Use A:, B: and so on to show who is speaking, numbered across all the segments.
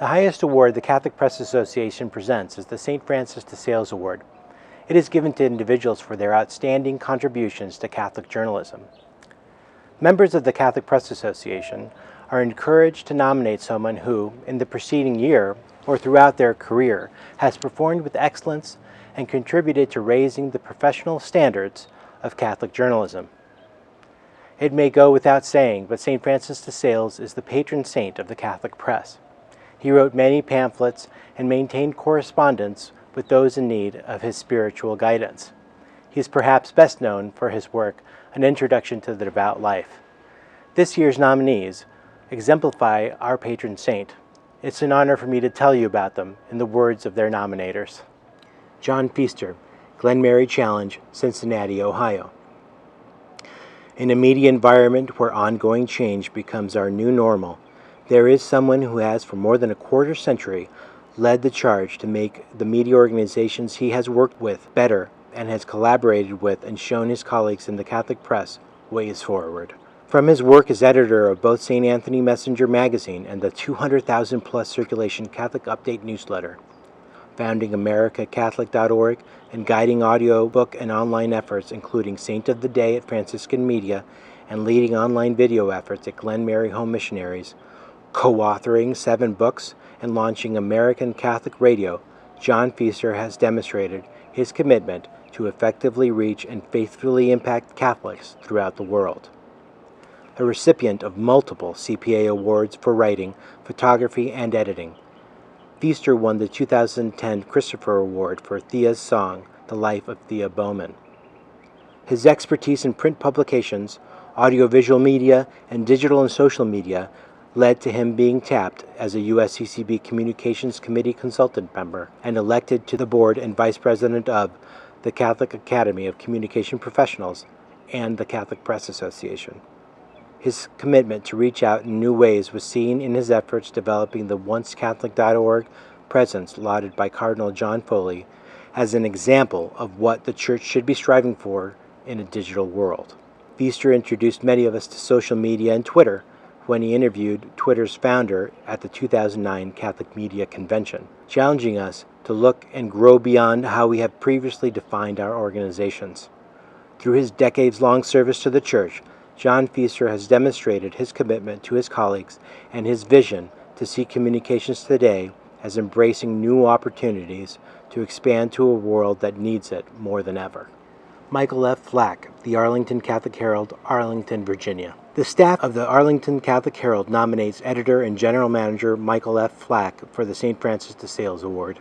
A: The highest award the Catholic Press Association presents is the St. Francis de Sales Award. It is given to individuals for their outstanding contributions to Catholic journalism. Members of the Catholic Press Association are encouraged to nominate someone who, in the preceding year or throughout their career, has performed with excellence and contributed to raising the professional standards of Catholic journalism. It may go without saying, but St. Francis de Sales is the patron saint of the Catholic press. He wrote many pamphlets and maintained correspondence with those in need of his spiritual guidance. He is perhaps best known for his work, An Introduction to the Devout Life. This year's nominees exemplify our patron saint. It's an honor for me to tell you about them in the words of their nominators. John Feister, Glenmary Challenge, Cincinnati, Ohio. In a media environment where ongoing change becomes our new normal, there is someone who has for more than a quarter century led the charge to make the media organizations he has worked with better and has collaborated with and shown his colleagues in the Catholic press ways forward. From his work as editor of both St. Anthony Messenger magazine and the 200,000-plus circulation Catholic Update newsletter, founding AmericaCatholic.org and guiding audiobook and online efforts including Saint of the Day at Franciscan Media and leading online video efforts at Glenmary Home Missionaries, co-authoring 7 books and launching American Catholic Radio, John Feister has demonstrated his commitment to effectively reach and faithfully impact Catholics throughout the world. A recipient of multiple CPA awards for writing, photography, and editing, Feister won the 2010 Christopher Award for Thea's song, The Life of Thea Bowman. His expertise in print publications, audiovisual media, and digital and social media led to him being tapped as a USCCB Communications Committee consultant member and elected to the board and vice president of the Catholic Academy of Communication Professionals and the Catholic Press Association. His commitment to reach out in new ways was seen in his efforts developing the OnceCatholic.org presence lauded by Cardinal John Foley as an example of what the Church should be striving for in a digital world. Feister introduced many of us to social media and Twitter when he interviewed Twitter's founder at the 2009 Catholic Media Convention, challenging us to look and grow beyond how we have previously defined our organizations. Through his decades-long service to the Church, John Feister has demonstrated his commitment to his colleagues and his vision to see communications today as embracing new opportunities to expand to a world that needs it more than ever. Michael F. Flach, the Arlington Catholic Herald, Arlington, Virginia. The staff of the Arlington Catholic Herald nominates editor and general manager Michael F. Flach for the St. Francis de Sales Award.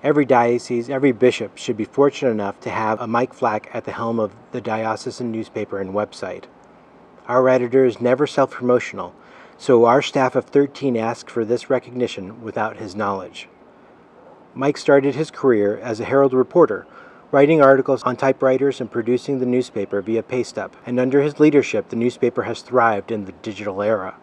A: Every diocese, every bishop should be fortunate enough to have a Mike Flach at the helm of the diocesan newspaper and website. Our editor is never self-promotional, so our staff of 13 asked for this recognition without his knowledge. Mike started his career as a Herald reporter, writing articles on typewriters and producing the newspaper via paste-up, and under his leadership the newspaper has thrived in the digital era.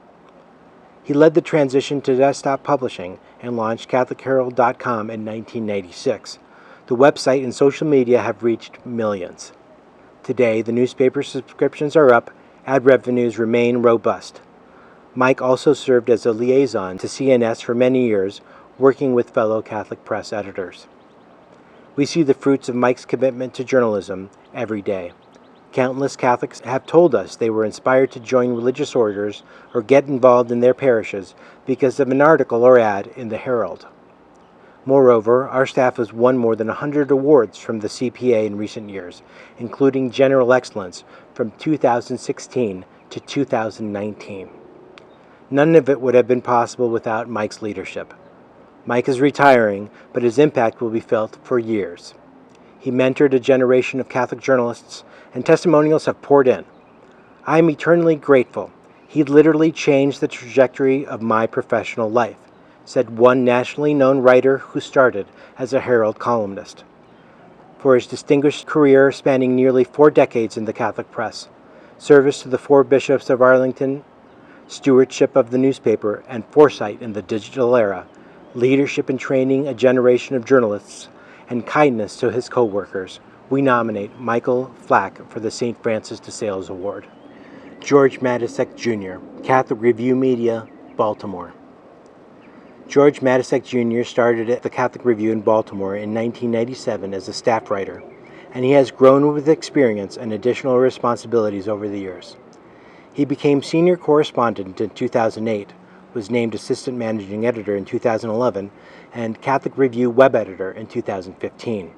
A: He led the transition to desktop publishing and launched CatholicHerald.com in 1996. The website and social media have reached millions. Today, the newspaper subscriptions are up, ad revenues remain robust. Mike also served as a liaison to CNS for many years, working with fellow Catholic press editors. We see the fruits of Mike's commitment to journalism every day. Countless Catholics have told us they were inspired to join religious orders or get involved in their parishes because of an article or ad in the Herald. Moreover, our staff has won more than 100 awards from the CPA in recent years, including General Excellence from 2016 to 2019. None of it would have been possible without Mike's leadership. Mike is retiring, but his impact will be felt for years. He mentored a generation of Catholic journalists, and testimonials have poured in. I am eternally grateful. He literally changed the trajectory of my professional life, said one nationally known writer who started as a Herald columnist. For his distinguished career spanning nearly 4 decades in the Catholic press, service to the 4 bishops of Arlington, stewardship of the newspaper, and foresight in the digital era, leadership in training a generation of journalists, and kindness to his co-workers, we nominate Michael Flach for the St. Francis de Sales Award. George Matysek, Jr., Catholic Review Media, Baltimore. George Matysek Jr. started at the Catholic Review in Baltimore in 1997 as a staff writer, and he has grown with experience and additional responsibilities over the years. He became senior correspondent in 2008, was named assistant managing editor in 2011, and Catholic Review web editor in 2015.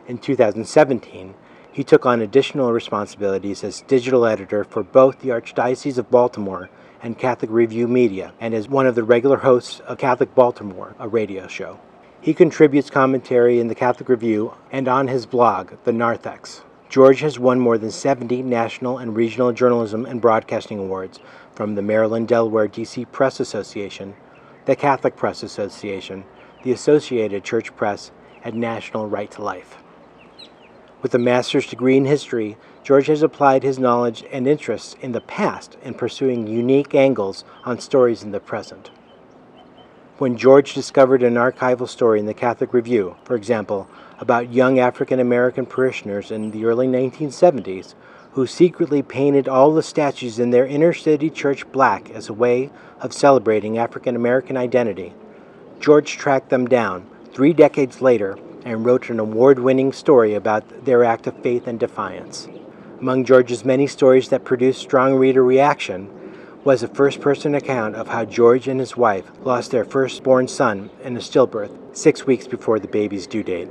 A: In 2017, he took on additional responsibilities as digital editor for both the Archdiocese of Baltimore and Catholic Review Media, and is one of the regular hosts of Catholic Baltimore, a radio show. He contributes commentary in the Catholic Review and on his blog, The Narthex. George has won more than 70 national and regional journalism and broadcasting awards from the Maryland, Delaware, D.C. Press Association, the Catholic Press Association, the Associated Church Press, and National Right to Life. With a master's degree in history, George has applied his knowledge and interests in the past in pursuing unique angles on stories in the present. When George discovered an archival story in the Catholic Review, for example, about young African American parishioners in the early 1970s who secretly painted all the statues in their inner city church black as a way of celebrating African American identity, George tracked them down 3 decades later and wrote an award-winning story about their act of faith and defiance. Among George's many stories that produced strong reader reaction was a first-person account of how George and his wife lost their firstborn son in a stillbirth 6 weeks before the baby's due date.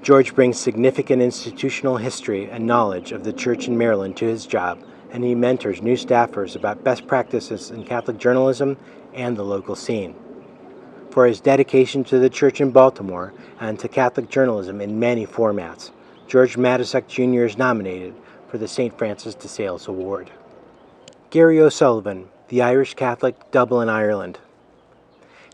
A: George brings significant institutional history and knowledge of the church in Maryland to his job, and he mentors new staffers about best practices in Catholic journalism and the local scene. For his dedication to the church in Baltimore and to Catholic journalism in many formats, George Matysek Jr. is nominated for the St. Francis de Sales Award. Garry O'Sullivan, the Irish Catholic, Dublin, Ireland.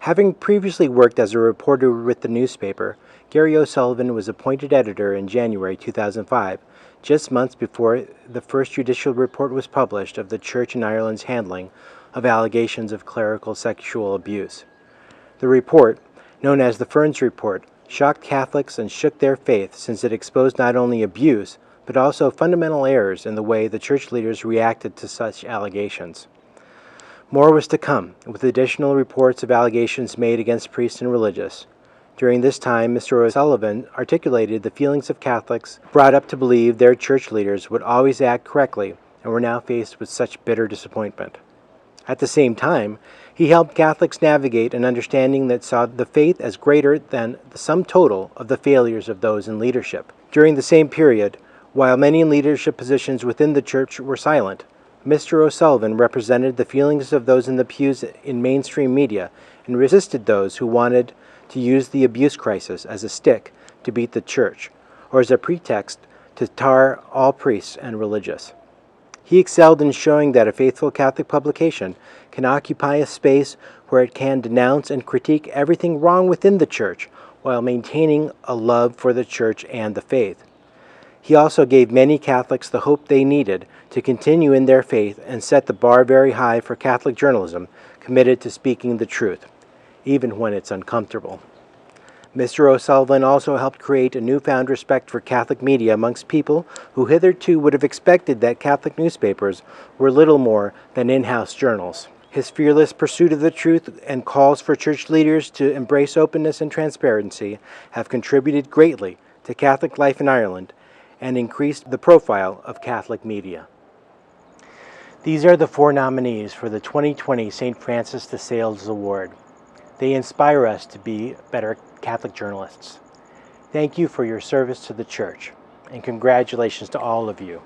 A: Having previously worked as a reporter with the newspaper, Garry O'Sullivan was appointed editor in January 2005, just months before the first judicial report was published of the Church in Ireland's handling of allegations of clerical sexual abuse. The report, known as the Ferns Report, shocked Catholics and shook their faith since it exposed not only abuse, but also fundamental errors in the way the church leaders reacted to such allegations. More was to come, with additional reports of allegations made against priests and religious. During this time, Mr. O'Sullivan articulated the feelings of Catholics brought up to believe their church leaders would always act correctly and were now faced with such bitter disappointment. At the same time, he helped Catholics navigate an understanding that saw the faith as greater than the sum total of the failures of those in leadership. During the same period, while many leadership positions within the church were silent, Mr. O'Sullivan represented the feelings of those in the pews in mainstream media and resisted those who wanted to use the abuse crisis as a stick to beat the church, or as a pretext to tar all priests and religious. He excelled in showing that a faithful Catholic publication can occupy a space where it can denounce and critique everything wrong within the church while maintaining a love for the church and the faith. He also gave many Catholics the hope they needed to continue in their faith and set the bar very high for Catholic journalism committed to speaking the truth, even when it's uncomfortable. Mr. O'Sullivan also helped create a newfound respect for Catholic media amongst people who hitherto would have expected that Catholic newspapers were little more than in-house journals. His fearless pursuit of the truth and calls for church leaders to embrace openness and transparency have contributed greatly to Catholic life in Ireland and increased the profile of Catholic media. These are the 4 nominees for the 2020 St. Francis de Sales Award. They inspire us to be better Catholic journalists. Thank you for your service to the Church, and congratulations to all of you.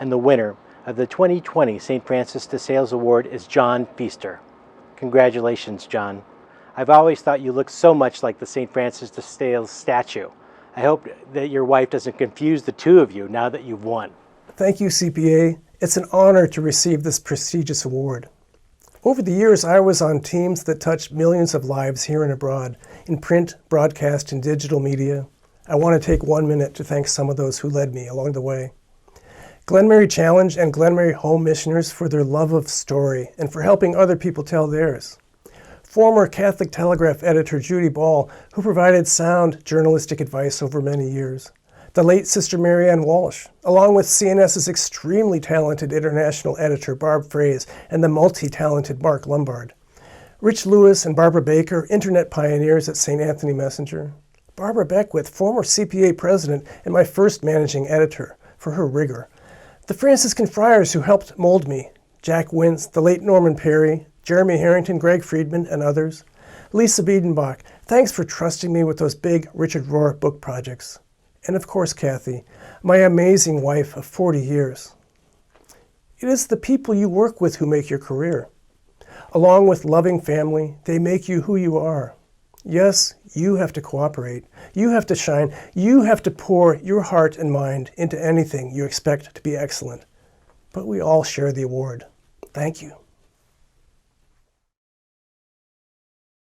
A: And the winner of the 2020 St. Francis de Sales Award is John Feister. Congratulations, John. I've always thought you looked so much like the St. Francis de Sales statue. I hope that your wife doesn't confuse the two of you now that you've won.
B: Thank you, CPA. It's an honor to receive this prestigious award. Over the years, I was on teams that touched millions of lives here and abroad, in print, broadcast, and digital media. I want to take 1 minute to thank some of those who led me along the way. Glenmary Challenge and Glenmary Home Missioners for their love of story and for helping other people tell theirs. Former Catholic Telegraph editor Judy Ball, who provided sound journalistic advice over many years. The late Sister Marianne Walsh, along with CNS's extremely talented international editor Barb Fraze and the multi-talented Mark Lombard. Rich Lewis and Barbara Baker, internet pioneers at St. Anthony Messenger. Barbara Beckwith, former CPA president and my first managing editor, for her rigor. The Franciscan friars who helped mold me, Jack Wintz, the late Norman Perry, Jeremy Harrington, Greg Friedman, and others. Lisa Biedenbach, thanks for trusting me with those big Richard Rohr book projects. And of course, Kathy, my amazing wife of 40 years. It is the people you work with who make your career. Along with loving family, they make you who you are. Yes, you have to cooperate. You have to shine. You have to pour your heart and mind into anything you expect to be excellent. But we all share the award. Thank you.